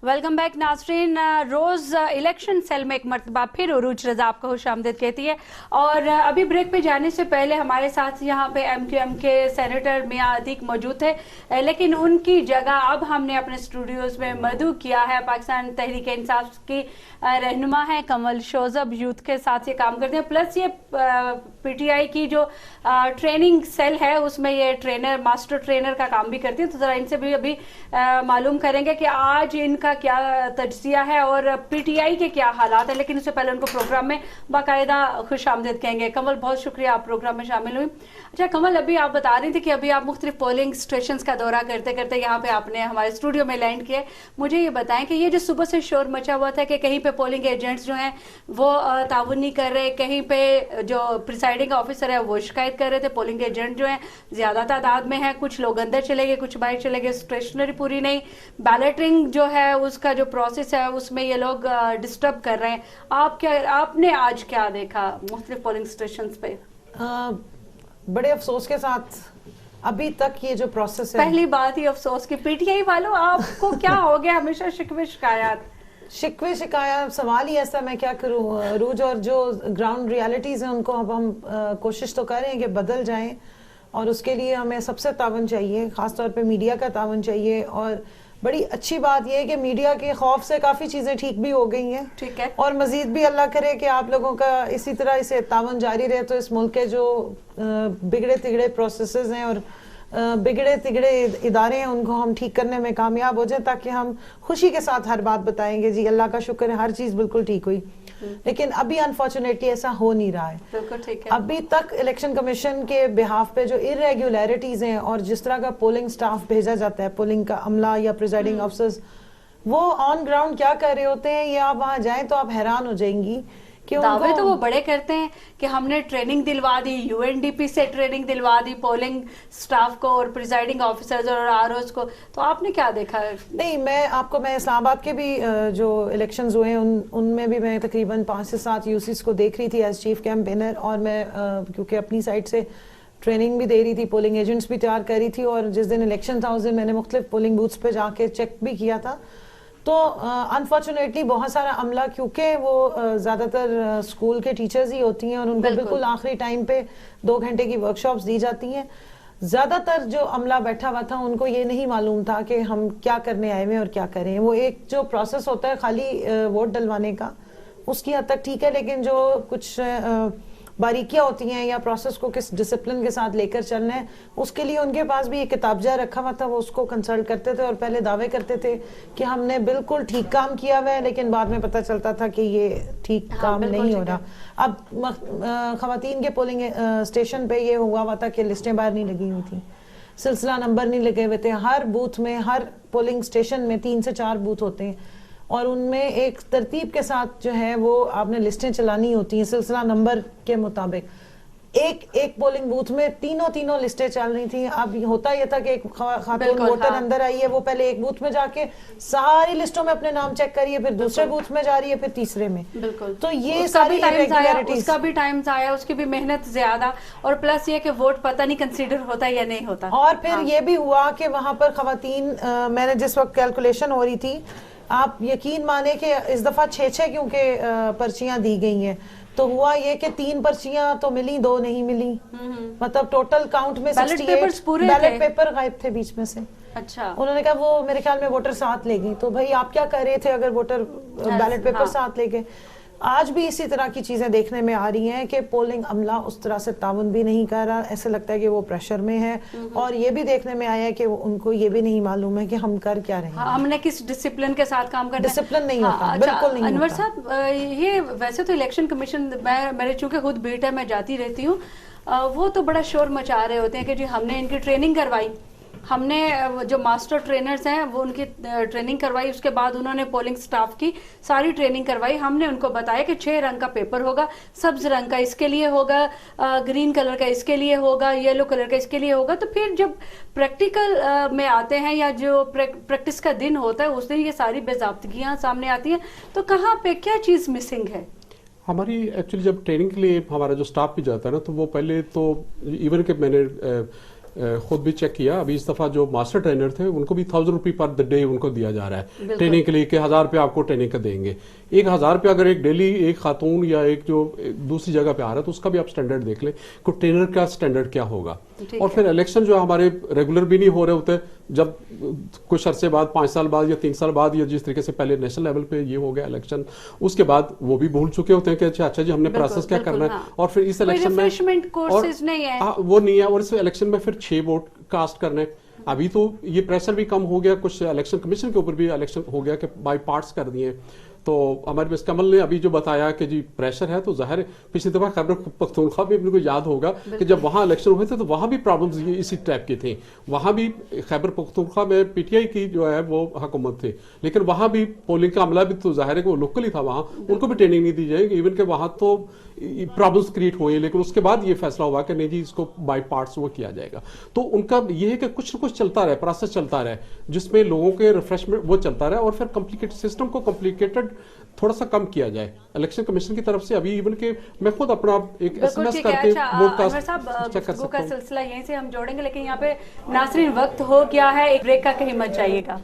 Welcome back नाज़रीन। रोज़ election cell में एक मरतबा फिर उरूज रज़ा आपको खुशामदीद कहती है। और अभी ब्रेक पे जाने से पहले हमारे साथ यहाँ पे MQM के सेनेटर मियां अतीक मौजूद थे, लेकिन उनकी जगह अब हमने अपने स्टूडियोज़ में मधु किया है। पाकिस्तान तहरीक इंसाफ की रहनुमा है, कमल शोजब यूथ के साथ ये काम करते हैं। प्लस ये PTI की जो ट्रेनिंग सेल है उसमें ये ट्रेनर मास्टर ट्रेनर का काम भी करती है। तो ज़रा इनसे भी अभी मालूम करेंगे कि आज इनका क्या तज्जिया है और PTI के क्या हालात है। लेकिन उससे पहले उनको प्रोग्राम में बाकायदा खुशामदीद कहेंगे। कमल, बहुत शुक्रिया आप प्रोग्राम में शामिल हुई। अच्छा कमल, अभी आप बता रही थी कि अभी आप मुख्तलिफ पोलिंग स्टेशंस का दौरा करते करते यहाँ पे आपने हमारे स्टूडियो में लैंड किया। मुझे ये बताएं कि ये जो सुबह से शोर मचा हुआ था कि कहीं पे पोलिंग एजेंट्स जो हैं वो ताउन नहीं कर रहे, कहीं पे जो प्रिसाइडिंग ऑफिसर है वो शिकायत कर रहे थे पोलिंग एजेंट जो हैं ज्यादा तादाद में है, कुछ लोग अंदर चले गए, कुछ बाहर चले गए, स्टेशनरी पूरी नहीं, बैलेटिंग जो है उसका जो प्रोसेस है उसमें ये लोग डिस्टर्ब कर रहे हैं। आपने आज क्या देखा मुख्तलिफ पोलिंग स्टेशंस पे? बड़े अफसोस के साथ अभी तक ये जो प्रोसेस है, पहली बात ही अफसोस की PTI वालों आपको क्या हो गया? हमेशा शिकवे शिकायत सवाल ही ऐसा, मैं क्या करूं रूज। और जो ग्राउंड रियलिटीज हैं उनको अब हम कोशिश तो कर रहे हैं कि बदल जाएं, और उसके लिए हमें सबसे तावन चाहिए, खासतौर पे मीडिया का तावन चाहिए। और बड़ी अच्छी बात यह है कि मीडिया के खौफ से काफ़ी चीज़ें ठीक भी हो गई हैं। ठीक है। और मज़ीद भी अल्लाह करे कि आप लोगों का इसी तरह इसे तावन जारी रहे, तो इस मुल्क के जो बिगड़े तिगड़े प्रोसेसेस हैं और बिगड़े तिगड़े इदारे हैं उनको हम ठीक करने में कामयाब हो जाए, ताकि हम खुशी के साथ हर बात बताएंगे जी अल्लाह का शुक्र है हर चीज़ बिल्कुल ठीक हुई। लेकिन अभी अनफॉर्चुनेटली ऐसा हो नहीं रहा है। बिल्कुल ठीक है। अभी तक इलेक्शन कमीशन के बिहाफ पे जो इरेगुलरिटीज हैं और जिस तरह का पोलिंग स्टाफ भेजा जाता है, पोलिंग का अमला या प्रिजाइडिंग ऑफिसर्स, वो ऑन ग्राउंड क्या कर रहे होते हैं, ये आप वहां जाएं तो आप हैरान हो जाएंगी कि दावे तो वो बड़े करते हैं कि हमने ट्रेनिंग दिलवा दी, UNDP से ट्रेनिंग दिलवा दी पोलिंग स्टाफ को और प्रिजाइडिंग ऑफिसर्स और ROs को। तो आपने क्या देखा? नहीं, मैं इस्लामाबाद के भी जो इलेक्शंस हुए उनमें भी मैं तकरीबन 5 से 7 UCs को देख रही थी एज चीफ कैंपेनर। और मैं क्योंकि अपनी साइड से ट्रेनिंग भी दे रही थी, पोलिंग एजेंट्स भी तैयार कर रही थी, और जिस दिन इलेक्शन था उस दिन मैंने मुख्तलिफ पोलिंग बूथ्स पे जाके चेक भी किया था। तो अनफॉर्चुनेटली बहुत सारा अमला, क्योंकि वो ज़्यादातर स्कूल के टीचर्स ही होती हैं और उनको बिल्कुल आखिरी टाइम पे 2 घंटे की वर्कशॉप्स दी जाती हैं, ज़्यादातर जो अमला बैठा हुआ था उनको ये नहीं मालूम था कि हम क्या करने आए हैं और क्या करें। वो एक जो प्रोसेस होता है खाली वोट डलवाने का, उसकी हद तक ठीक है, लेकिन जो कुछ बारीकियां होती हैं या प्रोसेस को किस डिसिप्लिन के साथ लेकर चलना है, उसके लिए उनके पास भी एक किताबजा रखा हुआ था, वो उसको कंसल्ट करते थे और पहले दावे करते थे कि हमने बिल्कुल ठीक काम किया हुआ है, लेकिन बाद में पता चलता था कि ये ठीक काम नहीं हो रहा। अब खवातीन के पोलिंग स्टेशन पे ये हुआ था कि लिस्टें बाहर नहीं लगी हुई थी, सिलसिला नंबर नहीं लगे हुए थे। हर बूथ में, हर पोलिंग स्टेशन में 3 से 4 बूथ होते हैं और उनमें एक तरतीब के साथ जो है वो आपने लिस्टें चलानी होती हैं सिलसिला नंबर के मुताबिक। एक पोलिंग बूथ में तीनों लिस्टें चल रही थी। अब होता यह था कि एक खातून वोटर अंदर आई है, वो पहले एक बूथ में जाके सारी लिस्टों में अपने नाम चेक करिए, फिर दूसरे बूथ में जा रही है, फिर तीसरे में। बिल्कुल। तो ये सारी इरेगुलरिटीज, उसका भी टाइम आया, उसकी भी मेहनत ज्यादा, और प्लस ये कि वोट पता नहीं कंसीडर होता या नहीं होता। और फिर ये भी हुआ कि वहां पर खवातीन, मैंने जिस वक्त कैलकुलेशन हो रही थी, आप यकीन माने कि इस दफा 6 क्योंकि पर्चियां दी गई हैं, तो हुआ ये कि 3 पर्चियां तो मिली, 2 नहीं मिली। मतलब टोटल काउंट में 68 बैलेट पेपर गायब थे बीच में से। अच्छा। उन्होंने कहा वो मेरे ख्याल में वोटर साथ ले गई। तो भाई आप क्या कर रहे थे अगर वोटर बैलेट पेपर साथ ले गए? आज भी इसी तरह की चीजें देखने में आ रही हैं कि पोलिंग अमला उस तरह से ताउन भी नहीं कर रहा, ऐसे लगता है कि वो प्रेशर में है। और ये भी देखने में आया है कि उनको ये भी नहीं मालूम है कि हम कर क्या रहे हैं। हमने किस डिसिप्लिन के साथ काम करना है। डिसिप्लिन नहीं होता, बिल्कुल नहीं। अनवर साहब, ये वैसे तो इलेक्शन कमीशन, मेरे चूंकि खुद बीट है, मैं जाती रहती हूँ, वो तो बड़ा शोर मचा रहे होते हैं कि जी हमने इनकी ट्रेनिंग करवाई, हमने जो मास्टर ट्रेनर्स हैं वो उनकी ट्रेनिंग करवाई, उसके बाद उन्होंने पोलिंग स्टाफ की सारी ट्रेनिंग करवाई। हमने उनको बताया कि 6 रंग का पेपर होगा, सब्ज रंग का इसके लिए होगा, ग्रीन कलर का इसके लिए होगा, येलो कलर का इसके लिए होगा। तो फिर जब प्रैक्टिकल में आते हैं या जो प्रैक्टिस का दिन होता है उस दिन ये सारी बेज़ाब्तगियां सामने आती हैं। तो कहाँ पे क्या चीज़ मिसिंग है? हमारी एक्चुअली जब ट्रेनिंग के लिए हमारा जो स्टाफ भी जाता है ना, तो वो पहले तो इवन के मैंने खुद भी चेक किया, अभी इस दफ़ा जो मास्टर ट्रेनर थे उनको भी 1000 रुपये पर द डे उनको दिया जा रहा है ट्रेनिंग के लिए, कि 1000 रुपये आपको ट्रेनिंग का देंगे। 1000 रुपये अगर एक डेली एक खातून या एक जो दूसरी जगह पे आ रहा है तो उसका भी आप स्टैंडर्ड देख लें कि ट्रेनर का स्टैंडर्ड क्या होगा। और फिर इलेक्शन जो हमारे रेगुलर भी नहीं हो रहे होते, जब कुछ अरसे बाद 5 साल बाद या 3 साल बाद या जिस तरीके से पहले नेशनल लेवल पे ये हो गया इलेक्शन, उसके बाद वो भी भूल चुके होते हैं कि अच्छा जी हमने प्रोसेस क्या करना है। और फिर इस इलेक्शन में कोर्सेज नहीं है, वो नहीं है, और इस इलेक्शन में फिर 6 वोट कास्ट करने। अभी तो ये प्रेशर भी कम हो गया, कुछ इलेक्शन कमीशन के ऊपर भी इलेक्शन हो गया कि बाय पार्ट्स कर दिए। तो हमारे मिस कमल ने अभी जो बताया कि जी प्रेशर है, तो जाहिर पिछली दफा खैबर पख्तूनख्वा भी अपने को याद होगा कि जब वहाँ इलेक्शन हुए थे तो वहाँ भी प्रॉब्लम्स ये इसी टाइप की थी। वहाँ भी खैबर पख्तूनख्वा में पीटीआई की जो है वो हुकूमत थी, लेकिन वहाँ भी पोलिंग का अमला भी तो जाहिर है कि वो लोकल ही था, वहाँ उनको भी ट्रेनिंग नहीं दी जाएगी। इवन के वहाँ तो प्रॉब्लम्स क्रिएट हुए, लेकिन उसके बाद ये फैसला हुआ कि नहीं जी इसको बाय पार्ट्स वो किया जाएगा। तो उनका ये है कि कुछ ना कुछ चलता रहे, प्रोसेस चलता रहे, जिसमें लोगों के रिफ्रेशमेंट वो चलता रहे, और फिर कॉम्प्लिकेटेड सिस्टम को कॉम्प्लिकेटेड थोड़ा सा कम किया जाए इलेक्शन कमीशन की तरफ से। अभी इवन के मैं खुद अपना एक एसएमएस करके वोटकास्ट चेक कर सकता हूं। का सिलसिला यहीं से हम जोड़ेंगे, लेकिन यहाँ पे नाज़रीन वक्त हो गया है, एक ब्रेक का, कहीं मत जाइएगा।